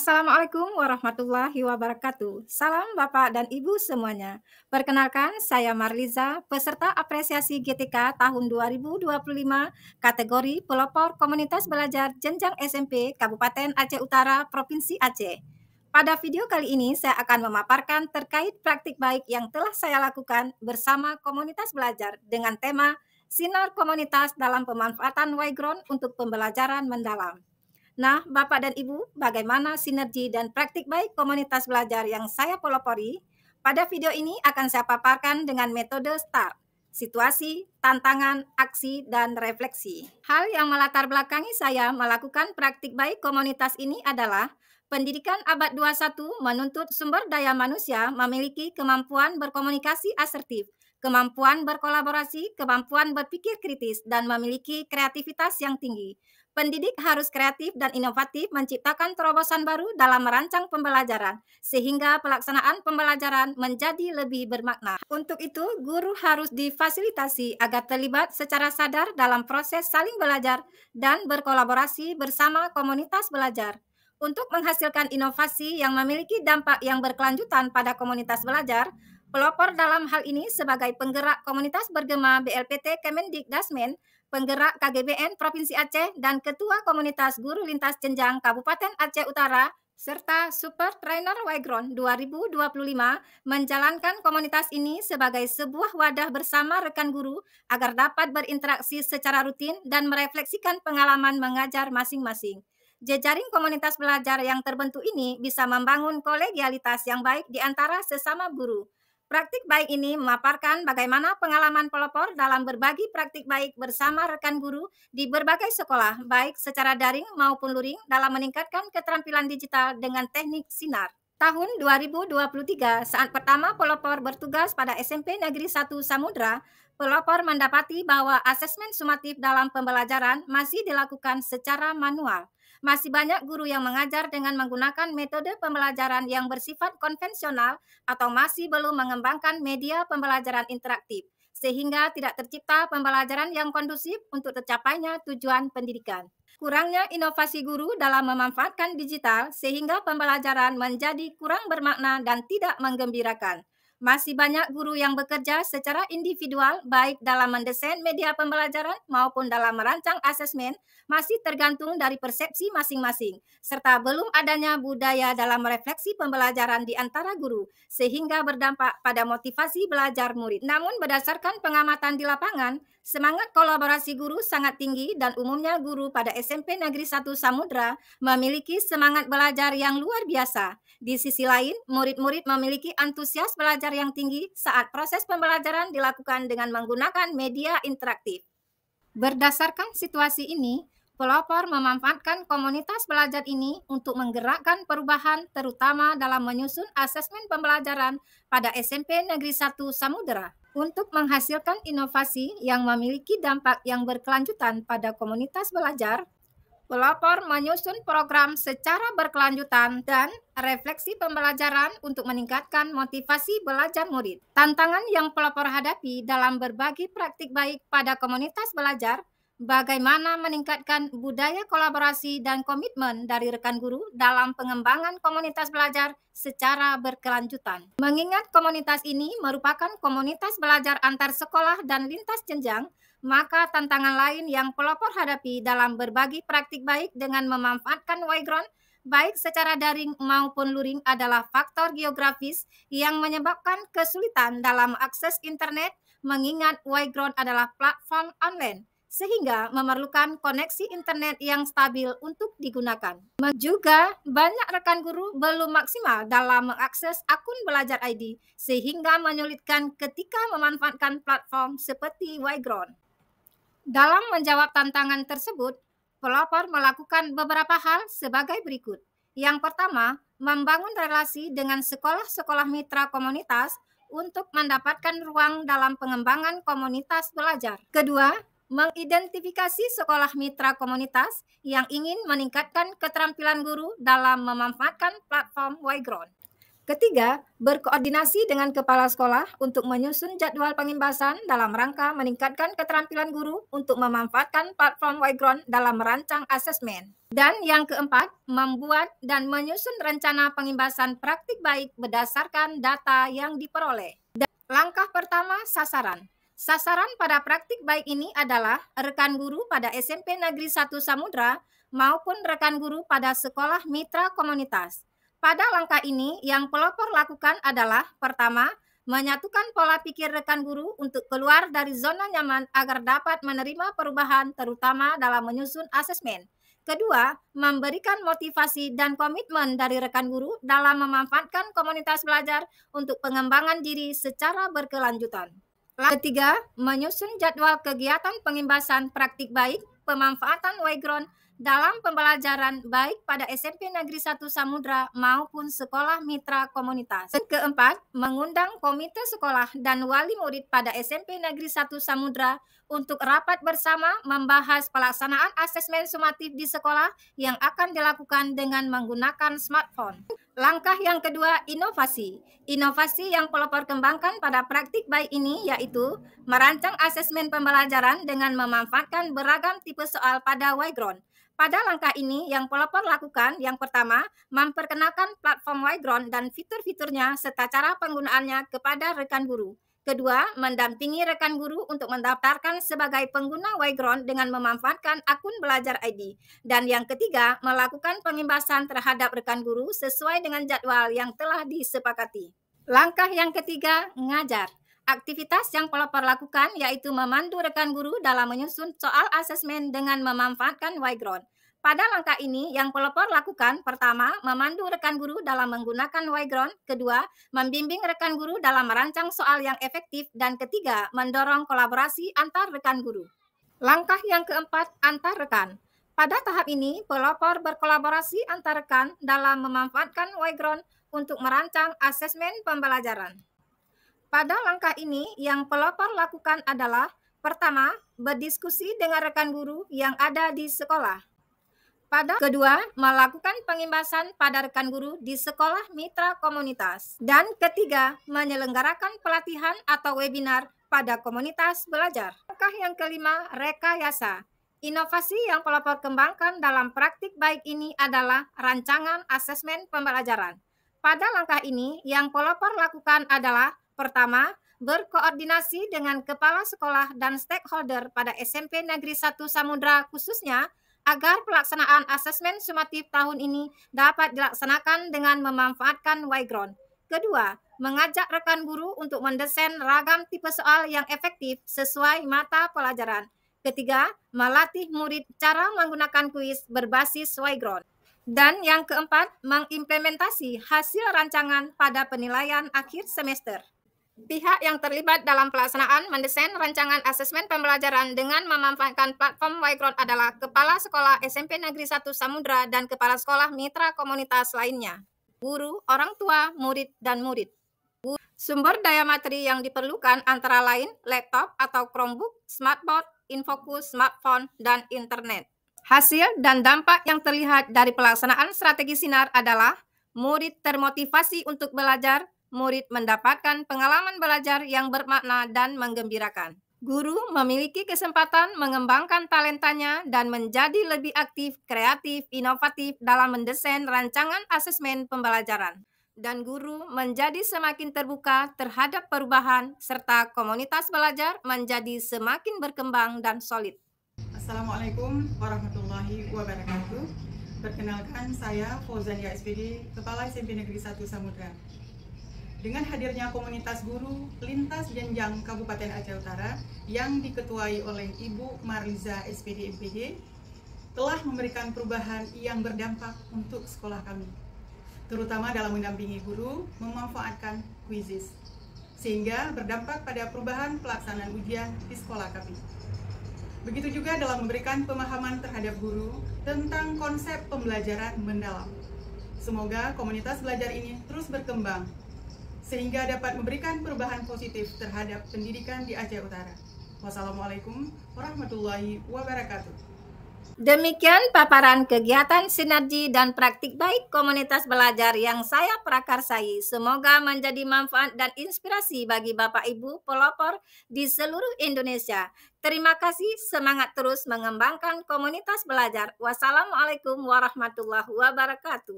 Assalamualaikum warahmatullahi wabarakatuh. Salam Bapak dan Ibu semuanya. Perkenalkan, saya Marliza, peserta apresiasi GTK tahun 2025, kategori pelopor komunitas belajar jenjang SMP Kabupaten Aceh Utara, Provinsi Aceh. Pada video kali ini, saya akan memaparkan terkait praktik baik yang telah saya lakukan bersama komunitas belajar dengan tema Sinar Komunitas dalam Pemanfaatan Wayground untuk Pembelajaran Mendalam. Nah, Bapak dan Ibu, bagaimana sinergi dan praktik baik komunitas belajar yang saya pelopori? Pada video ini akan saya paparkan dengan metode STAR, situasi, tantangan, aksi, dan refleksi. Hal yang melatar belakangi saya melakukan praktik baik komunitas ini adalah pendidikan abad 21 menuntut sumber daya manusia memiliki kemampuan berkomunikasi asertif, kemampuan berkolaborasi, kemampuan berpikir kritis, dan memiliki kreativitas yang tinggi. Pendidik harus kreatif dan inovatif menciptakan terobosan baru dalam merancang pembelajaran, sehingga pelaksanaan pembelajaran menjadi lebih bermakna. Untuk itu, guru harus difasilitasi agar terlibat secara sadar dalam proses saling belajar dan berkolaborasi bersama komunitas belajar. Untuk menghasilkan inovasi yang memiliki dampak yang berkelanjutan pada komunitas belajar, pelopor dalam hal ini sebagai penggerak komunitas bergema BLPT Kemendikdasmen, penggerak KGBN Provinsi Aceh, dan Ketua Komunitas Guru Lintas Jenjang Kabupaten Aceh Utara, serta Super Trainer Wayground 2025 menjalankan komunitas ini sebagai sebuah wadah bersama rekan guru agar dapat berinteraksi secara rutin dan merefleksikan pengalaman mengajar masing-masing. Jejaring komunitas belajar yang terbentuk ini bisa membangun kolegialitas yang baik di antara sesama guru. Praktik baik ini memaparkan bagaimana pengalaman pelopor dalam berbagi praktik baik bersama rekan guru di berbagai sekolah, baik secara daring maupun luring dalam meningkatkan keterampilan digital dengan teknik sinar. Tahun 2023, saat pertama pelopor bertugas pada SMP Negeri 1 Samudra, pelopor mendapati bahwa asesmen sumatif dalam pembelajaran masih dilakukan secara manual. Masih banyak guru yang mengajar dengan menggunakan metode pembelajaran yang bersifat konvensional atau masih belum mengembangkan media pembelajaran interaktif, sehingga tidak tercipta pembelajaran yang kondusif untuk tercapainya tujuan pendidikan. Kurangnya inovasi guru dalam memanfaatkan digital sehingga pembelajaran menjadi kurang bermakna dan tidak menggembirakan. Masih banyak guru yang bekerja secara individual baik dalam mendesain media pembelajaran maupun dalam merancang asesmen masih tergantung dari persepsi masing-masing, serta belum adanya budaya dalam refleksi pembelajaran di antara guru, sehingga berdampak pada motivasi belajar murid. Namun berdasarkan pengamatan di lapangan, semangat kolaborasi guru sangat tinggi dan umumnya guru pada SMP Negeri 1 Samudra memiliki semangat belajar yang luar biasa. Di sisi lain, murid-murid memiliki antusias belajar yang tinggi saat proses pembelajaran dilakukan dengan menggunakan media interaktif. Berdasarkan situasi ini, pelopor memanfaatkan komunitas belajar ini untuk menggerakkan perubahan terutama dalam menyusun asesmen pembelajaran pada SMP Negeri 1 Samudra. Untuk menghasilkan inovasi yang memiliki dampak yang berkelanjutan pada komunitas belajar, pelopor menyusun program secara berkelanjutan dan refleksi pembelajaran untuk meningkatkan motivasi belajar murid. Tantangan yang pelopor hadapi dalam berbagi praktik baik pada komunitas belajar, bagaimana meningkatkan budaya kolaborasi dan komitmen dari rekan guru dalam pengembangan komunitas belajar secara berkelanjutan. Mengingat komunitas ini merupakan komunitas belajar antar sekolah dan lintas jenjang, maka tantangan lain yang pelopor hadapi dalam berbagi praktik baik dengan memanfaatkan Wayground baik secara daring maupun luring adalah faktor geografis yang menyebabkan kesulitan dalam akses internet mengingat Wayground adalah platform online, sehingga memerlukan koneksi internet yang stabil untuk digunakan. Juga banyak rekan guru belum maksimal dalam mengakses akun belajar ID, sehingga menyulitkan ketika memanfaatkan platform seperti Wayground. Dalam menjawab tantangan tersebut, pelopor melakukan beberapa hal sebagai berikut. Yang pertama, membangun relasi dengan sekolah-sekolah mitra komunitas untuk mendapatkan ruang dalam pengembangan komunitas belajar. Kedua, mengidentifikasi sekolah mitra komunitas yang ingin meningkatkan keterampilan guru dalam memanfaatkan platform Wayground. Ketiga, berkoordinasi dengan kepala sekolah untuk menyusun jadwal pengimbasan dalam rangka meningkatkan keterampilan guru untuk memanfaatkan platform Yground dalam merancang asesmen. Dan yang keempat, membuat dan menyusun rencana pengimbasan praktik baik berdasarkan data yang diperoleh. Langkah pertama, sasaran. Sasaran pada praktik baik ini adalah rekan guru pada SMP Negeri 1 Samudra maupun rekan guru pada sekolah mitra komunitas. Pada langkah ini, yang pelopor lakukan adalah pertama, menyatukan pola pikir rekan guru untuk keluar dari zona nyaman agar dapat menerima perubahan terutama dalam menyusun asesmen. Kedua, memberikan motivasi dan komitmen dari rekan guru dalam memanfaatkan komunitas belajar untuk pengembangan diri secara berkelanjutan. Ketiga, menyusun jadwal kegiatan pengimbasan praktik baik pemanfaatan Yground dalam pembelajaran baik pada SMP Negeri 1 Samudra maupun sekolah mitra komunitas. Dan keempat, mengundang komite sekolah dan wali murid pada SMP Negeri 1 Samudra untuk rapat bersama membahas pelaksanaan asesmen sumatif di sekolah yang akan dilakukan dengan menggunakan smartphone. Langkah yang kedua, inovasi. Inovasi yang pelopor kembangkan pada praktik baik ini yaitu merancang asesmen pembelajaran dengan memanfaatkan beragam tipe soal pada Yground. Pada langkah ini, yang pelopor lakukan yang pertama, memperkenalkan platform Yground dan fitur-fiturnya serta cara penggunaannya kepada rekan guru. Kedua, mendampingi rekan guru untuk mendaftarkan sebagai pengguna Yground dengan memanfaatkan akun belajar ID. Dan yang ketiga, melakukan pengimbasan terhadap rekan guru sesuai dengan jadwal yang telah disepakati. Langkah yang ketiga, ngajar. Aktivitas yang pelopor lakukan yaitu memandu rekan guru dalam menyusun soal asesmen dengan memanfaatkan Yground. Pada langkah ini, yang pelopor lakukan pertama, memandu rekan guru dalam menggunakan Yground, kedua, membimbing rekan guru dalam merancang soal yang efektif, dan ketiga, mendorong kolaborasi antar rekan guru. Langkah yang keempat, antar rekan. Pada tahap ini, pelopor berkolaborasi antar rekan dalam memanfaatkan Yground untuk merancang asesmen pembelajaran. Pada langkah ini, yang pelopor lakukan adalah pertama, berdiskusi dengan rekan guru yang ada di sekolah. Pada kedua, melakukan pengimbasan pada rekan guru di sekolah mitra komunitas. Dan ketiga, menyelenggarakan pelatihan atau webinar pada komunitas belajar. Langkah yang kelima, rekayasa. Inovasi yang pelopor kembangkan dalam praktik baik ini adalah rancangan asesmen pembelajaran. Pada langkah ini, yang pelopor lakukan adalah pertama, berkoordinasi dengan kepala sekolah dan stakeholder pada SMP Negeri 1 Samudra khususnya agar pelaksanaan asesmen sumatif tahun ini dapat dilaksanakan dengan memanfaatkan Yground. Kedua, mengajak rekan guru untuk mendesain ragam tipe soal yang efektif sesuai mata pelajaran. Ketiga, melatih murid cara menggunakan kuis berbasis Yground. Dan yang keempat, mengimplementasi hasil rancangan pada penilaian akhir semester. Pihak yang terlibat dalam pelaksanaan mendesain rancangan asesmen pembelajaran dengan memanfaatkan platform Yground adalah Kepala Sekolah SMP Negeri 1 Samudra dan Kepala Sekolah Mitra Komunitas lainnya, guru, orang tua, murid, dan murid. Sumber daya materi yang diperlukan antara lain laptop atau Chromebook, smartboard, infocus, smartphone, dan internet. Hasil dan dampak yang terlihat dari pelaksanaan strategi sinar adalah murid termotivasi untuk belajar, murid mendapatkan pengalaman belajar yang bermakna dan menggembirakan. Guru memiliki kesempatan mengembangkan talentanya dan menjadi lebih aktif, kreatif, inovatif dalam mendesain rancangan asesmen pembelajaran. Dan guru menjadi semakin terbuka terhadap perubahan serta komunitas belajar menjadi semakin berkembang dan solid. Assalamualaikum warahmatullahi wabarakatuh. Perkenalkan, saya Fauzania SPD, Kepala SMP Negeri 1 Samudra. Dengan hadirnya komunitas guru lintas jenjang Kabupaten Aceh Utara yang diketuai oleh Ibu Marliza SPD MPD telah memberikan perubahan yang berdampak untuk sekolah kami, terutama dalam mendampingi guru memanfaatkan quizzes, sehingga berdampak pada perubahan pelaksanaan ujian di sekolah kami. Begitu juga dalam memberikan pemahaman terhadap guru tentang konsep pembelajaran mendalam. Semoga komunitas belajar ini terus berkembang, sehingga dapat memberikan perubahan positif terhadap pendidikan di Aceh Utara. Wassalamualaikum warahmatullahi wabarakatuh. Demikian paparan kegiatan sinergi dan praktik baik komunitas belajar yang saya prakarsai. Semoga menjadi manfaat dan inspirasi bagi Bapak Ibu pelopor di seluruh Indonesia. Terima kasih, semangat terus mengembangkan komunitas belajar. Wassalamualaikum warahmatullahi wabarakatuh.